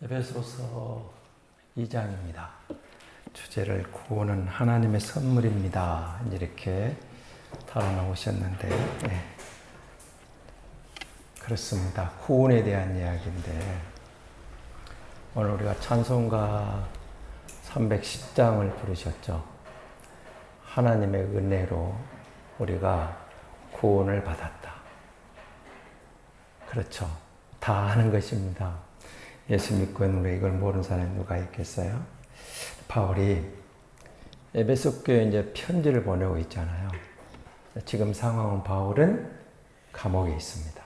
에베소서 2장입니다. 주제를 구원은 하나님의 선물입니다. 이렇게 다뤄놓으셨는데, 그렇습니다. 구원에 대한 이야기인데, 오늘 우리가 찬송가 310장을 부르셨죠. 하나님의 은혜로 우리가 구원을 받았다. 그렇죠. 다 아는 것입니다. 예수 믿고 있는데 이걸 모르는 사람이 누가 있겠어요? 바울이 에베소 교회에 이제 편지를 보내고 있잖아요. 지금 상황은 바울은 감옥에 있습니다.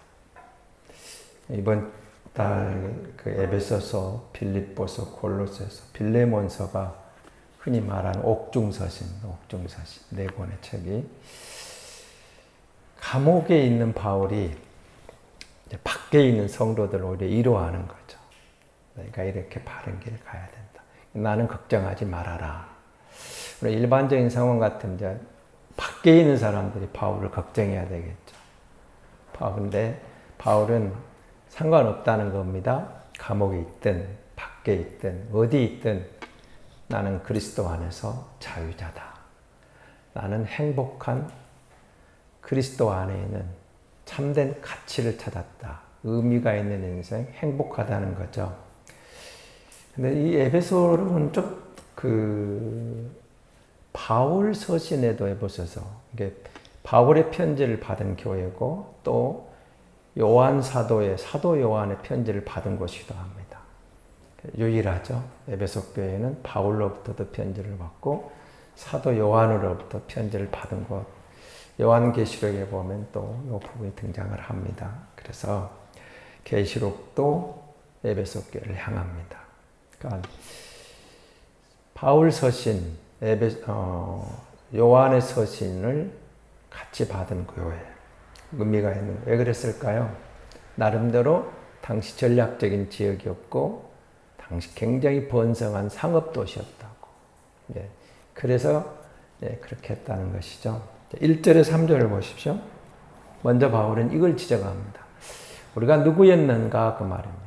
이번 달 그 에베소서, 빌립보서, 골로새서, 빌레몬서가 흔히 말하는 옥중서신 네 권의 책이, 감옥에 있는 바울이 이제 밖에 있는 성도들을 오히려 위로하는 거죠. 너희가 이렇게 바른 길 가야 된다. 나는 걱정하지 말아라. 우리 일반적인 상황 같으면 이제 밖에 있는 사람들이 바울을 걱정해야 되겠죠. 근데 바울은 상관없다는 겁니다. 감옥에 있든 밖에 있든 어디 있든 나는 그리스도 안에서 자유자다. 나는 행복한 그리스도 안에 있는 참된 가치를 찾았다. 의미가 있는 인생, 행복하다는 거죠. 근데 이 에베소는 좀 바울 서신에도 해보셔서, 이게 바울의 편지를 받은 교회고 또 요한 사도 요한의 편지를 받은 곳이기도 합니다. 유일하죠. 에베소 교회는 바울로부터도 편지를 받고 사도 요한으로부터 편지를 받은 곳. 요한계시록에 보면 또 이 부분이 등장을 합니다. 그래서 계시록도 에베소 교회를 향합니다. 그러니까 바울 서신, 요한의 서신을 같이 받은 교회. 의미가 있는, 왜 그랬을까요? 나름대로 당시 전략적인 지역이었고 당시 굉장히 번성한 상업도시였다고. 그래서 그렇게 했다는 것이죠. 1절에 3절을 보십시오. 먼저 바울은 이걸 지적합니다. 우리가 누구였는가 그 말입니다.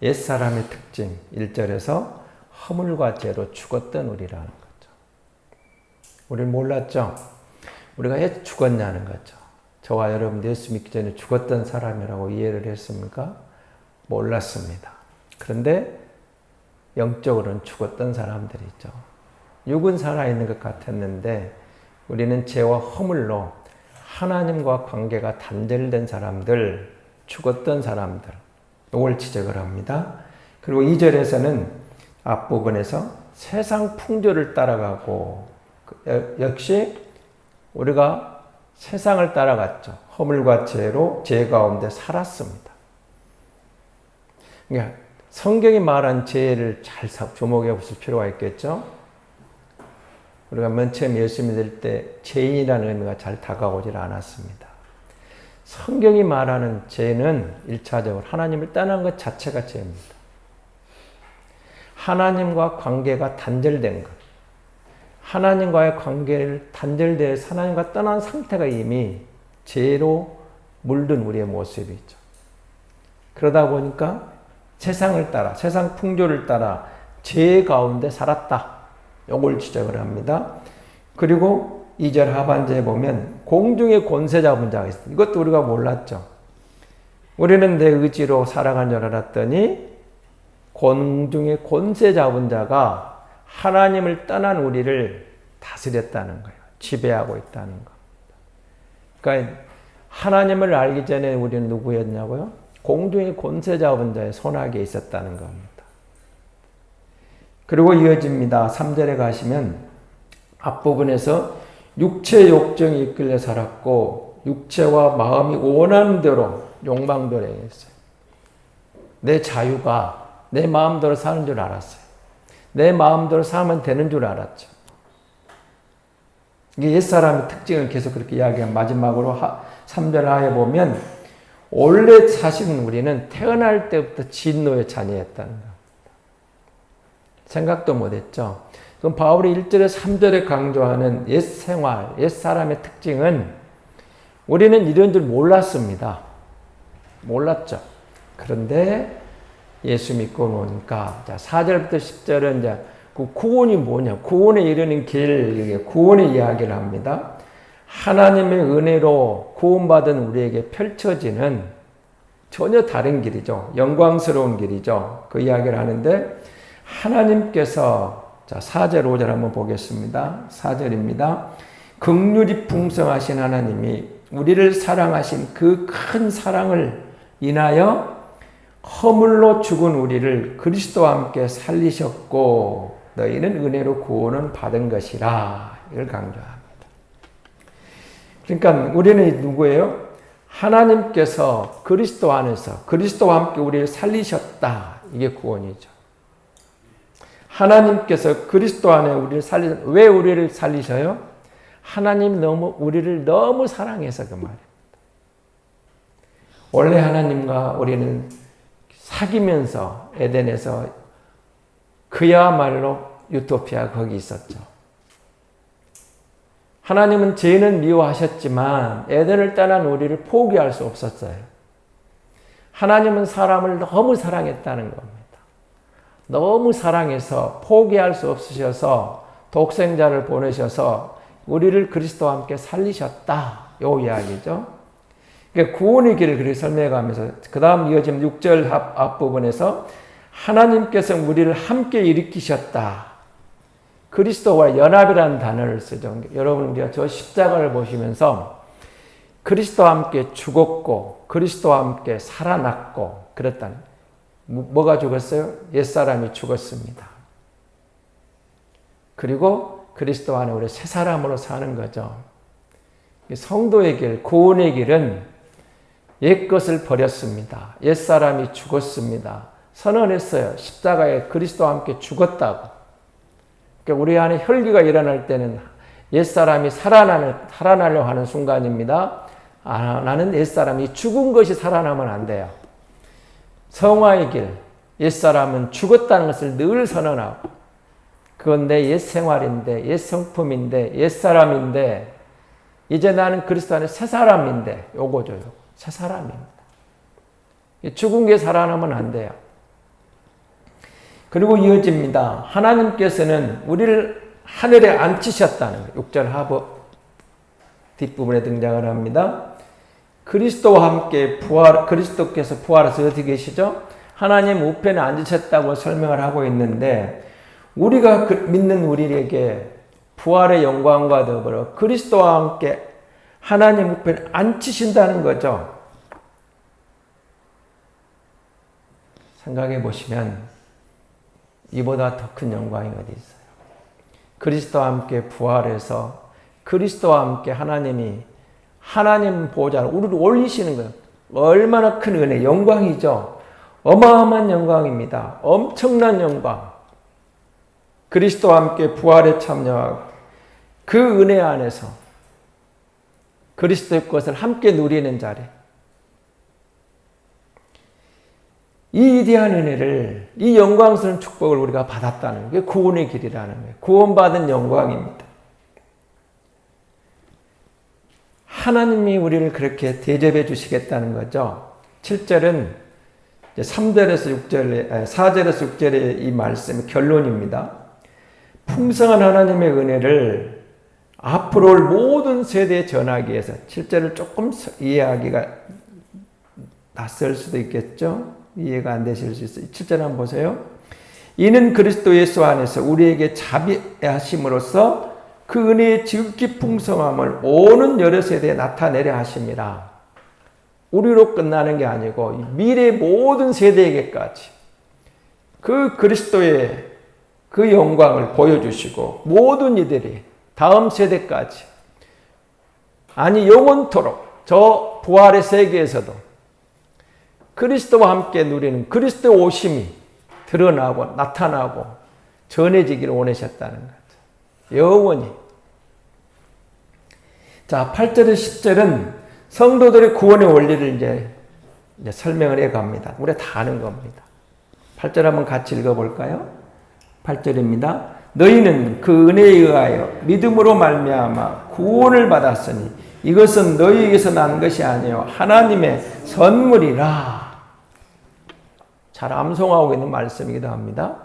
옛사람의 특징. 1절에서 허물과 죄로 죽었던 우리라는 거죠. 우리는 몰랐죠? 우리가 왜 죽었냐는 거죠. 저와 여러분 예수 믿기 전에 죽었던 사람이라고 이해를 했습니까? 몰랐습니다. 그런데 영적으로는 죽었던 사람들이죠. 육은 살아있는 것 같았는데 우리는 죄와 허물로 하나님과 관계가 단절된 사람들, 죽었던 사람들, 이걸 지적을 합니다. 그리고 2절에서는 앞부분에서 세상 풍조를 따라가고, 역시 우리가 세상을 따라갔죠. 허물과 죄로 죄 가운데 살았습니다. 그러니까 성경이 말한 죄를 잘 주목해 보실 필요가 있겠죠. 우리가 맨 처음 예수 믿을 때 죄인이라는 의미가 잘 다가오질 않았습니다. 성경이 말하는 죄는 1차적으로 하나님을 떠난 것 자체가 죄입니다. 하나님과 관계가 단절된 것. 하나님과의 관계를 단절돼서 하나님과 떠난 상태가 이미 죄로 물든 우리의 모습이죠. 그러다 보니까 세상을 따라, 세상 풍조를 따라 죄 가운데 살았다. 이걸 지적을 합니다. 그리고 2절 하반절에 보면 공중의 권세 잡은 자가 있습니다. 이것도 우리가 몰랐죠. 우리는 내 의지로 살아간 줄 알았더니 공중의 권세 잡은 자가 하나님을 떠난 우리를 다스렸다는 거예요. 지배하고 있다는 겁니다. 그러니까 하나님을 알기 전에 우리는 누구였냐고요? 공중의 권세 잡은 자의 손아귀에 있었다는 겁니다. 그리고 이어집니다. 3절에 가시면 앞부분에서 육체 욕정이 이끌려 살았고 육체와 마음이 원하는 대로 욕망대로 행했어요. 내 자유가 내 마음대로 사는 줄 알았어요. 내 마음대로 살면 되는 줄 알았죠. 이게 옛사람의 특징을 계속 그렇게 이야기한 마지막으로 3절 하에 보면 원래 사실은 우리는 태어날 때부터 진노의 자녀였다는 거. 생각도 못했죠. 그럼 바울이 1절에 3절에 강조하는 옛 생활, 옛 사람의 특징은 우리는 이런 줄 몰랐습니다. 몰랐죠. 그런데 예수 믿고 노니까. 자, 4절부터 10절은 이제 그 구원이 뭐냐? 구원에 이르는 길, 구원의 이야기를 합니다. 하나님의 은혜로 구원받은 우리에게 펼쳐지는 전혀 다른 길이죠. 영광스러운 길이죠. 그 이야기를 하는데 하나님께서 자 4절 5절 한번 보겠습니다. 4절입니다. 긍휼이 풍성하신 하나님이 우리를 사랑하신 그 큰 사랑을 인하여 허물로 죽은 우리를 그리스도와 함께 살리셨고 너희는 은혜로 구원은 받은 것이라. 이걸 강조합니다. 그러니까 우리는 누구예요? 하나님께서 그리스도 안에서 그리스도와 함께 우리를 살리셨다. 이게 구원이죠. 하나님께서 그리스도 안에 우리를 왜 우리를 살리셔요? 하나님 우리를 너무 사랑해서 그 말입니다. 원래 하나님과 우리는 사귀면서 에덴에서 그야말로 유토피아 거기 있었죠. 하나님은 죄는 미워하셨지만 에덴을 떠난 우리를 포기할 수 없었어요. 하나님은 사람을 너무 사랑했다는 겁니다. 너무 사랑해서 포기할 수 없으셔서 독생자를 보내셔서 우리를 그리스도와 함께 살리셨다. 요 이야기죠. 그러니까 구원의 길을 그렇게 설명하면서 그 다음 이어지는 6절 앞부분에서 하나님께서 우리를 함께 일으키셨다. 그리스도와 연합이라는 단어를 쓰죠. 여러분 우리가 저 십자가를 보시면서 그리스도와 함께 죽었고 그리스도와 함께 살아났고 그랬다는 뭐가 죽었어요? 옛사람이 죽었습니다. 그리고 그리스도 안에 우리 새 사람으로 사는 거죠. 성도의 길, 구원의 길은 옛것을 버렸습니다. 옛사람이 죽었습니다. 선언했어요. 십자가에 그리스도와 함께 죽었다고. 그러니까 우리 안에 혈기가 일어날 때는 옛사람이 살아나려 하는 순간입니다. 나는 옛사람이 죽은 것이 살아나면 안 돼요. 성화의 길, 옛사람은 죽었다는 것을 늘 선언하고 그건 내 옛생활인데 옛성품인데 옛사람인데 이제 나는 그리스도 안에 새 사람인데 요거죠. 새 사람입니다. 죽은 게 살아나면 안 돼요. 그리고 이어집니다. 하나님께서는 우리를 하늘에 앉히셨다는 거예요. 6절 하부 뒷부분에 등장을 합니다. 그리스도와 함께 그리스도께서 부활해서 어디 계시죠? 하나님 우편에 앉으셨다고 설명을 하고 있는데 우리가 믿는 우리에게 부활의 영광과 더불어 그리스도와 함께 하나님 우편에 앉히신다는 거죠. 생각해 보시면 이보다 더 큰 영광이 어디 있어요? 그리스도와 함께 부활해서 그리스도와 함께 하나님 보좌로 우리를 올리시는 거예요. 얼마나 큰 은혜, 영광이죠. 어마어마한 영광입니다. 엄청난 영광. 그리스도와 함께 부활에 참여하고 그 은혜 안에서 그리스도의 것을 함께 누리는 자리. 이 위대한 은혜를, 이 영광스러운 축복을 우리가 받았다는 게 구원의 길이라는 거예요. 구원받은 영광입니다. 하나님이 우리를 그렇게 대접해 주시겠다는 거죠. 7절은 3절에서 6절, 4절에서 6절의 이 말씀의 결론입니다. 풍성한 하나님의 은혜를 앞으로 올 모든 세대에 전하기 위해서 7절을 조금 이해하기가 낯설 수도 있겠죠. 이해가 안 되실 수 있어요. 7절 한번 보세요. 이는 그리스도 예수 안에서 우리에게 자비하심으로써 그 은혜의 지극히 풍성함을 오는 여러 세대에 나타내려 하심이라. 우리로 끝나는 게 아니고 미래 모든 세대에게까지 그 그리스도의 그 영광을 보여주시고 모든 이들이 다음 세대까지 아니 영원토록 저 부활의 세계에서도 그리스도와 함께 누리는 그리스도의 오심이 드러나고 나타나고 전해지기를 원하셨다는 거죠. 영원히. 자, 8절에서 10절은 성도들의 구원의 원리를 이제 설명을 해 갑니다. 우리가 다 아는 겁니다. 8절 한번 같이 읽어볼까요? 8절입니다. 너희는 그 은혜에 의하여 믿음으로 말미암아 구원을 받았으니 이것은 너희에게서 난 것이 아니요 하나님의 선물이라. 잘 암송하고 있는 말씀이기도 합니다.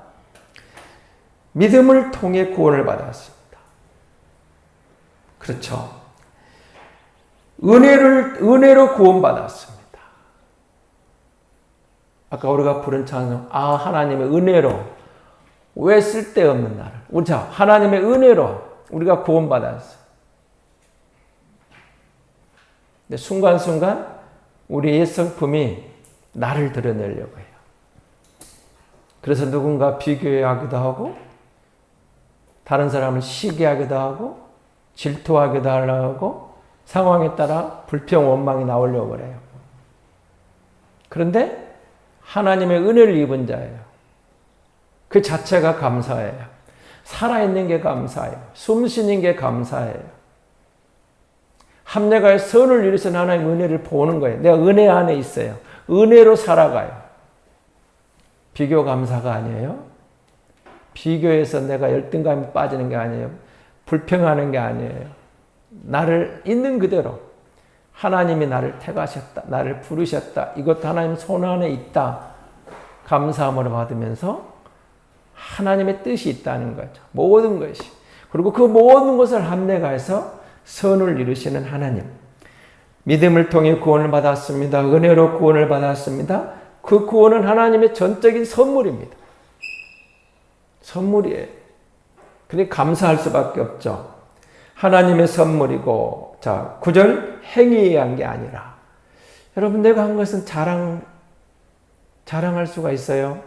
믿음을 통해 구원을 받았습니다. 그렇죠. 은혜로 구원받았습니다. 아까 우리가 부른 찬송, 하나님의 은혜로, 왜 쓸데없는 나를. 자, 하나님의 은혜로 우리가 구원받았어요. 근데 순간순간 우리의 옛 성품이 나를 드러내려고 해요. 그래서 누군가 비교하기도 하고, 다른 사람을 시기하기도 하고, 질투하기도 하고, 상황에 따라 불평, 원망이 나오려고 그래요. 그런데 하나님의 은혜를 입은 자예요. 그 자체가 감사해요. 살아있는 게 감사해요. 숨 쉬는 게 감사해요. 합내가의 선을 이루신 하나님의 은혜를 보는 거예요. 내가 은혜 안에 있어요. 은혜로 살아가요. 비교 감사가 아니에요. 비교해서 내가 열등감에 빠지는 게 아니에요. 불평하는 게 아니에요. 나를 있는 그대로 하나님이 나를 택하셨다. 나를 부르셨다. 이것도 하나님 손 안에 있다. 감사함으로 받으면서 하나님의 뜻이 있다는 거죠. 모든 것이. 그리고 그 모든 것을 합내가해서 선을 이루시는 하나님. 믿음을 통해 구원을 받았습니다. 은혜로 구원을 받았습니다. 그 구원은 하나님의 전적인 선물입니다. 선물이에요. 그러니까 감사할 수밖에 없죠. 하나님의 선물이고, 자, 9절 행위에 의한 게 아니라. 여러분, 내가 한 것은 자랑할 수가 있어요.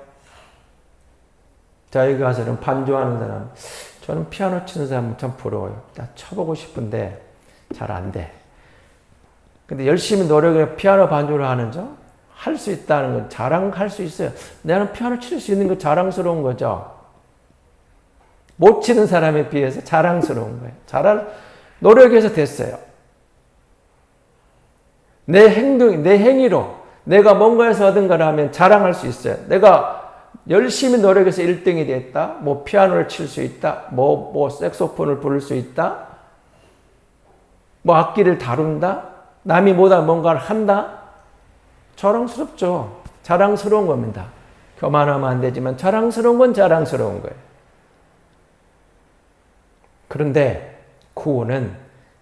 자, 여기 가서는 반주하는 사람, 저는 피아노 치는 사람 참 부러워요. 나 쳐보고 싶은데 잘 안 돼. 근데 열심히 노력해 피아노 반주를 하는 저? 할 수 있다는 건 자랑할 수 있어요. 나는 피아노 칠 수 있는 거 자랑스러운 거죠. 못 치는 사람에 비해서 자랑스러운 거예요. 노력해서 됐어요. 내 행위로 내가 뭔가에서 얻은 거라면 자랑할 수 있어요. 내가 열심히 노력해서 1등이 됐다. 뭐 피아노를 칠 수 있다. 뭐 색소폰을 부를 수 있다. 뭐 악기를 다룬다. 남이 뭐다 뭔가를 한다. 자랑스럽죠. 자랑스러운 겁니다. 교만하면 안 되지만 자랑스러운 건 자랑스러운 거예요. 그런데 구원은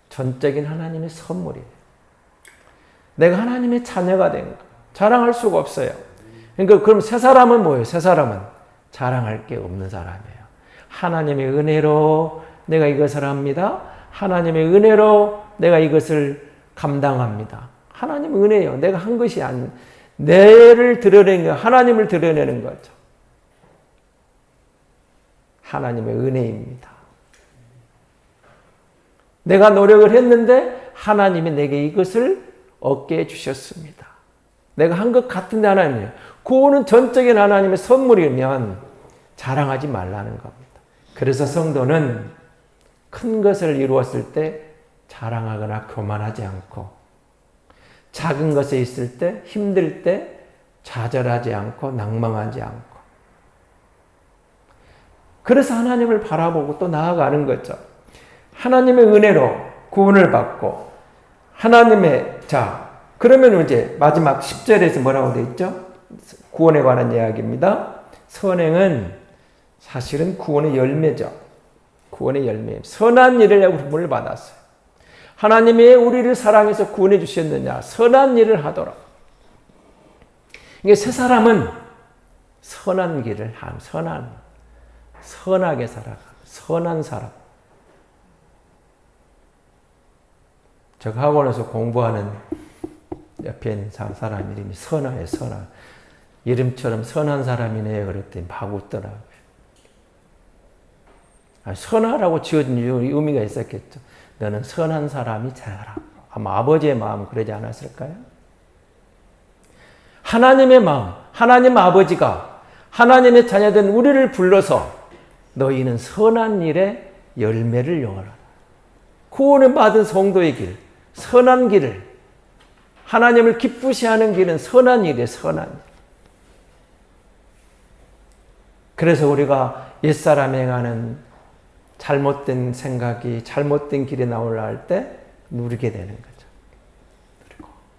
전적인 하나님의 선물이에요. 내가 하나님의 자녀가 된 거. 자랑할 수가 없어요. 그러니까 그럼 새 사람은 뭐예요? 새 사람은 자랑할 게 없는 사람이에요. 하나님의 은혜로 내가 이것을 합니다. 하나님의 은혜로 내가 이것을 감당합니다. 하나님의 은혜예요. 내가 한 것이 아닌 내를 드러내는 거, 하나님을 드러내는 거죠. 하나님의 은혜입니다. 내가 노력을 했는데 하나님이 내게 이것을 얻게 해주셨습니다. 내가 한 것 같은데 하나님이에요. 구원은 전적인 하나님의 선물이면 자랑하지 말라는 겁니다. 그래서 성도는 큰 것을 이루었을 때 자랑하거나 교만하지 않고, 작은 것에 있을 때, 힘들 때 좌절하지 않고 낭망하지 않고, 그래서 하나님을 바라보고 또 나아가는 거죠. 하나님의 은혜로 구원을 받고, 그러면 이제 마지막 10절에서 뭐라고 되어 있죠? 구원에 관한 이야기입니다. 선행은 사실은 구원의 열매죠. 구원의 열매. 선한 일을 하고 구원을 받았어요. 하나님이 왜 우리를 사랑해서 구원해 주셨느냐? 선한 일을 하도록. 이게 새 사람은 선한 길을 선하게 살아가. 선한 사람. 제가 학원에서 공부하는 옆에 있는 사람 이름이 선아예요. 선아. 이름처럼 선한 사람이네 그랬더니 막 웃더라고요. 선아라고 지어진 의미가 있었겠죠. 너는 선한 사람이 되어라. 아마 아버지의 마음은 그러지 않았을까요? 하나님의 마음, 하나님 아버지가 하나님의 자녀된 우리를 불러서 너희는 선한 일에 열매를 영하라. 구원을 받은 성도의 길, 선한 길을, 하나님을 기쁘시하는 길은 선한 일이에요. 선한 일. 그래서 우리가 옛사람이 행하는 잘못된 생각이 잘못된 길에 나오려 할 때 누리게 되는 거죠.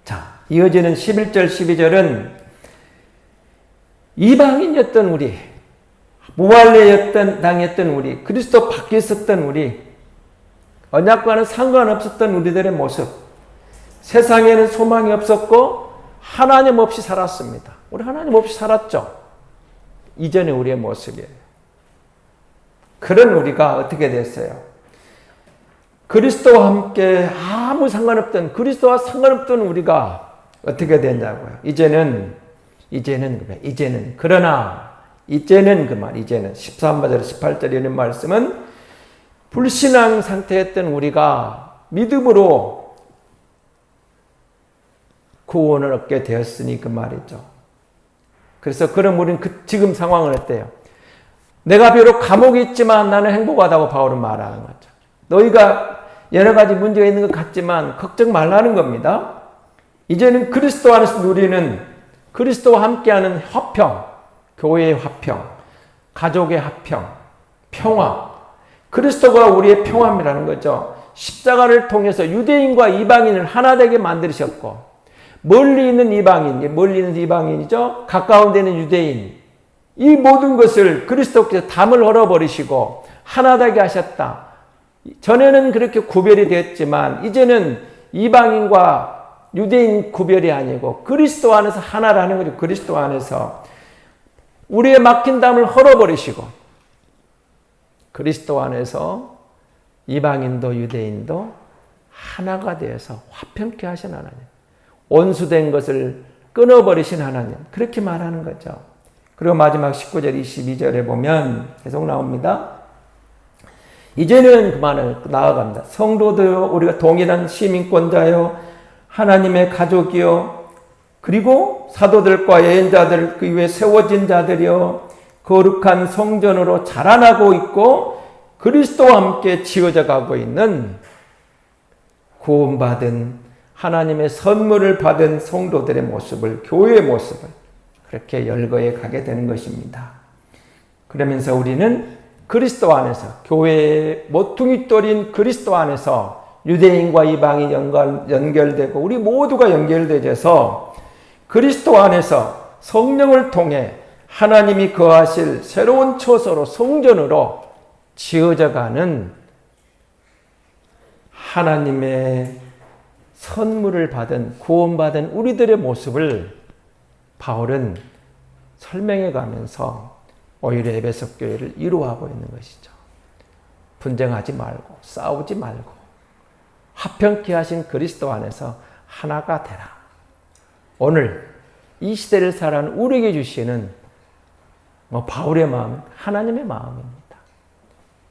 자, 이어지는 11절, 12절은 이방인이었던 우리, 무할례였던 당했던 우리, 그리스도 밖에 있었던 우리, 언약과는 상관없었던 우리들의 모습, 세상에는 소망이 없었고 하나님 없이 살았습니다. 우리 하나님 없이 살았죠. 이전에 우리의 모습이에요. 그런 우리가 어떻게 됐어요? 그리스도와 함께 아무 상관없던, 그리스도와 상관없던 우리가 어떻게 됐냐고요. 이제는 그러나 이제는 그 말, 이제는 13절 18절 이런 말씀은 불신앙 상태였던 우리가 믿음으로 구원을 얻게 되었으니 그 말이죠. 그래서 그럼 우리는 지금 상황은 어때요? 내가 비록 감옥에 있지만 나는 행복하다고 바울은 말하는 거죠. 너희가 여러 가지 문제가 있는 것 같지만 걱정 말라는 겁니다. 이제는 그리스도 안에서 누리는 그리스도와 함께하는 화평, 교회의 화평, 가족의 화평, 평화. 그리스도가 우리의 평화이라는 거죠. 십자가를 통해서 유대인과 이방인을 하나 되게 만드셨고, 멀리 있는 이방인이죠. 가까운 데는 유대인. 이 모든 것을 그리스도께서 담을 헐어버리시고 하나 되게 하셨다. 전에는 그렇게 구별이 되었지만 이제는 이방인과 유대인 구별이 아니고 그리스도 안에서 하나라는 거죠. 그리스도 안에서 우리의 막힌 담을 헐어버리시고 그리스도 안에서 이방인도 유대인도 하나가 되어서 화평케 하신 하나님, 원수된 것을 끊어버리신 하나님, 그렇게 말하는 거죠. 그리고 마지막 19절 22절에 보면 계속 나옵니다. 이제는 그만을 나아갑니다. 성도들요, 우리가 동일한 시민권자요, 하나님의 가족이요, 그리고 사도들과 예언자들, 그 위에 세워진 자들이요, 거룩한 성전으로 자라나고 있고 그리스도와 함께 지어져 가고 있는 구원받은 하나님의 선물을 받은 성도들의 모습을, 교회의 모습을 그렇게 열거해 가게 되는 것입니다. 그러면서 우리는 그리스도 안에서, 교회의 모퉁이 돌인 그리스도 안에서 유대인과 이방이 연결되고 우리 모두가 연결되어서 그리스도 안에서 성령을 통해 하나님이 거하실 새로운 처소로, 성전으로 지어져 가는 하나님의 선물을 받은, 구원받은 우리들의 모습을 바울은 설명해 가면서 오히려 에베소 교회를 위로하고 있는 것이죠. 분쟁하지 말고 싸우지 말고 화평케 하신 그리스도 안에서 하나가 되라. 오늘 이 시대를 살아가는 우리에게 주시는 바울의 마음은 하나님의 마음입니다.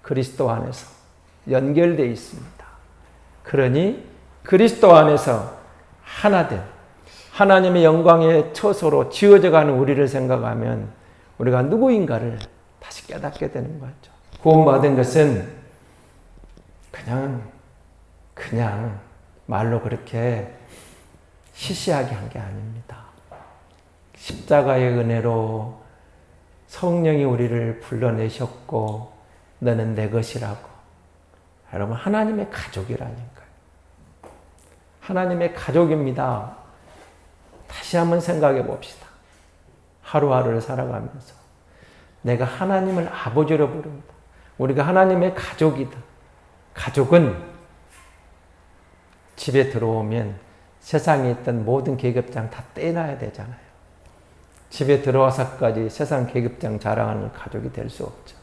그리스도 안에서 연결되어 있습니다. 그러니 그리스도 안에서 하나된 하나님의 영광의 처소로 지어져가는 우리를 생각하면 우리가 누구인가를 다시 깨닫게 되는 거죠. 구원받은 것은 그냥 말로 그렇게 시시하게 한 게 아닙니다. 십자가의 은혜로 성령이 우리를 불러내셨고 너는 내 것이라고. 여러분, 하나님의 가족이라니까요. 하나님의 가족입니다. 다시 한번 생각해 봅시다. 하루하루를 살아가면서 내가 하나님을 아버지로 부릅니다. 우리가 하나님의 가족이다. 가족은 집에 들어오면 세상에 있던 모든 계급장 다 떼놔야 되잖아요. 집에 들어와서까지 세상 계급장 자랑하는 가족이 될 수 없죠.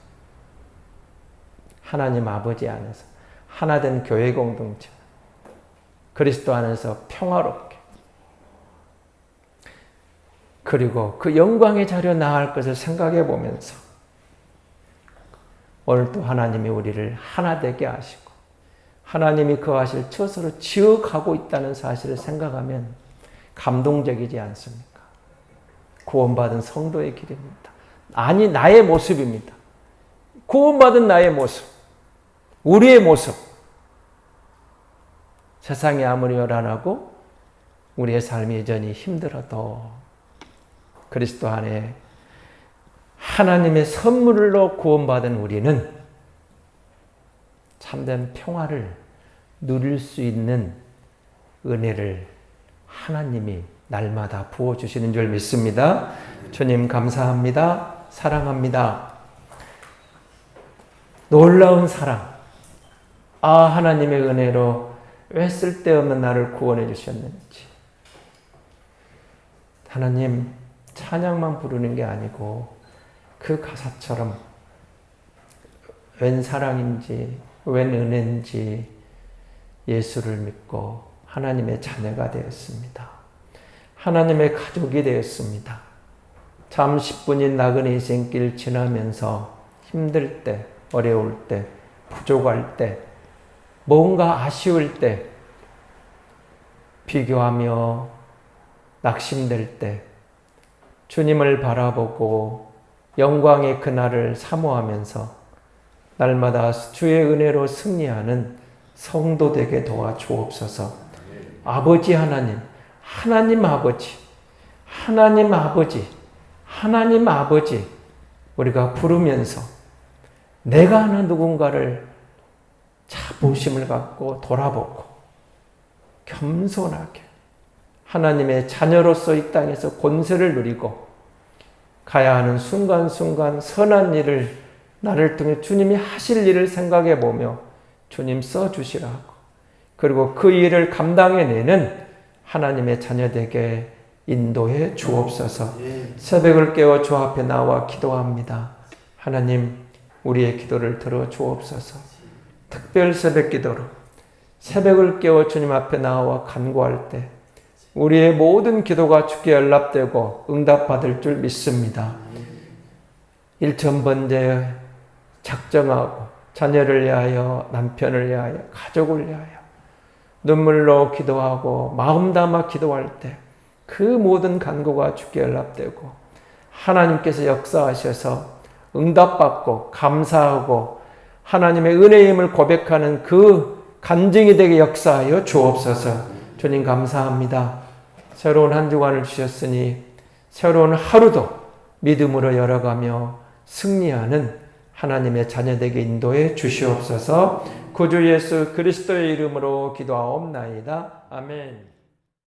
하나님 아버지 안에서 하나된 교회 공동체, 그리스도 안에서 평화롭게, 그리고 그 영광의 자리로 나아갈 것을 생각해 보면서 오늘 또 하나님이 우리를 하나 되게 하시고 하나님이 거하실 처소로 지어가고 있다는 사실을 생각하면 감동적이지 않습니까? 구원받은 성도의 길입니다. 아니, 나의 모습입니다. 구원받은 나의 모습, 우리의 모습. 세상이 아무리 요란하고 우리의 삶이 여전히 힘들어도 그리스도 안에 하나님의 선물로 구원받은 우리는 참된 평화를 누릴 수 있는 은혜를 하나님이 날마다 부어주시는 줄 믿습니다. 주님 감사합니다. 사랑합니다. 놀라운 사랑. 하나님의 은혜로 왜 쓸데없는 나를 구원해 주셨는지. 하나님, 찬양만 부르는 게 아니고 그 가사처럼 웬 사랑인지 웬 은혜인지 예수를 믿고 하나님의 자녀가 되었습니다. 하나님의 가족이 되었습니다. 참 10분인 나그네 인생길 지나면서 힘들 때, 어려울 때, 부족할 때, 뭔가 아쉬울 때, 비교하며 낙심될 때, 주님을 바라보고 영광의 그날을 사모하면서 날마다 주의 은혜로 승리하는 성도 되게 도와주옵소서. 아버지 하나님, 하나님 아버지, 하나님 아버지, 하나님 아버지, 우리가 부르면서 내가 하나 누군가를 자부심을 갖고 돌아보고 겸손하게 하나님의 자녀로서 이 땅에서 권세를 누리고 가야 하는 순간순간 선한 일을 나를 통해 주님이 하실 일을 생각해 보며 주님 써주시라고, 그리고 그 일을 감당해내는 하나님의 자녀되게 인도해 주옵소서. 새벽을 깨워 주 앞에 나와 기도합니다. 하나님, 우리의 기도를 들어 주옵소서. 특별 새벽 기도로 새벽을 깨워 주님 앞에 나와 간구할 때 우리의 모든 기도가 주께 연락되고 응답받을 줄 믿습니다. 일천번제 작정하고 자녀를 위하여, 남편을 위하여, 가족을 위하여 눈물로 기도하고 마음 담아 기도할 때 그 모든 간구가 주께 연락되고 하나님께서 역사하셔서 응답받고 감사하고 하나님의 은혜의 힘을 고백하는 그 간증이 되게 역사하여 주옵소서. 주님 감사합니다. 새로운 한 주간을 주셨으니 새로운 하루도 믿음으로 열어가며 승리하는 하나님의 자녀되게 인도해 주시옵소서. 구주 예수 그리스도의 이름으로 기도하옵나이다. 아멘.